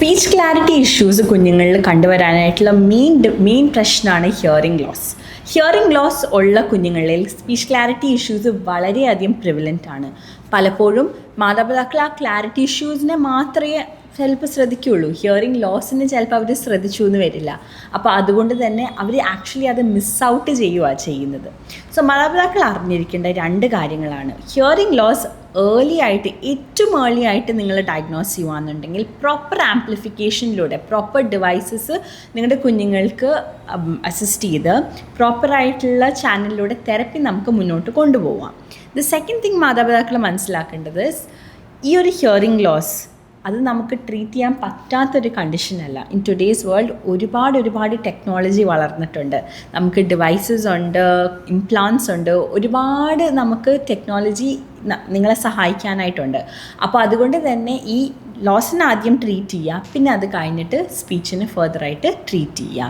Speech clarity issues കുഞ്ഞുങ്ങളിൽ കണ്ടുവരാനായിട്ടുള്ള main പ്രശ്നമാണ് hearing loss ഉള്ള കുഞ്ഞുങ്ങളിൽ സ്പീച്ച് ക്ലാരിറ്റി ഇഷ്യൂസ് വളരെയധികം പ്രിവലൻ്റ് ആണ്. പലപ്പോഴും മാതാപിതാക്കൾ ആ ക്ലാരിറ്റി ഇഷ്യൂസിനെ മാത്രമേ ചിലപ്പോൾ ശ്രദ്ധിക്കുകയുള്ളൂ. ഹിയറിംഗ് ലോസിന് ചിലപ്പോൾ അവർ ശ്രദ്ധിച്ചു എന്ന് വരില്ല. അപ്പോൾ അതുകൊണ്ട് തന്നെ അവർ ആക്ച്വലി അത് മിസ് ഔട്ട് ചെയ്യുകയാണ് ചെയ്യുന്നത്. സോ മാതാപിതാക്കൾ അറിഞ്ഞിരിക്കേണ്ട രണ്ട് കാര്യങ്ങളാണ്. ഹിയറിംഗ് ലോസ് ഏറ്റവും ഏർലി ആയിട്ട് നിങ്ങൾ ഡയഗ്നോസ് ചെയ്യുകയാണെന്നുണ്ടെങ്കിൽ പ്രോപ്പർ ആംപ്ലിഫിക്കേഷനിലൂടെ പ്രോപ്പർ ഡിവൈസസ് നിങ്ങളുടെ കുഞ്ഞുങ്ങൾക്ക് അസിസ്റ്റ് ചെയ്ത് പ്രോപ്പറായിട്ടുള്ള ചാനലിലൂടെ തെറപ്പി നമുക്ക് മുന്നോട്ട് കൊണ്ടുപോകാം. ദ സെക്കൻഡ് തിങ് മാതാപിതാക്കൾ മനസ്സിലാക്കേണ്ടത്, ഈ ഒരു ഹിയറിംഗ് ലോസ് അത് നമുക്ക് ട്രീറ്റ് ചെയ്യാൻ പറ്റാത്തൊരു കണ്ടീഷനല്ല. ഇൻ ടുഡേയ്സ് വേൾഡ് ഒരുപാട് ടെക്നോളജി വളർന്നിട്ടുണ്ട്. നമുക്ക് ഡിവൈസസ് ഉണ്ട്, ഇംപ്ലാന്റ്സ് ഉണ്ട്, ഒരുപാട് നമുക്ക് ടെക്നോളജി നിങ്ങളെ സഹായിക്കാനായിട്ടുണ്ട്. അപ്പോൾ അതുകൊണ്ട് തന്നെ ഈ ലോസിനെ ആദ്യം ട്രീറ്റ് ചെയ്യുക, പിന്നെ അത് കഴിഞ്ഞിട്ട് സ്പീച്ചിന് ഫർദറായിട്ട് ട്രീറ്റ് ചെയ്യുക.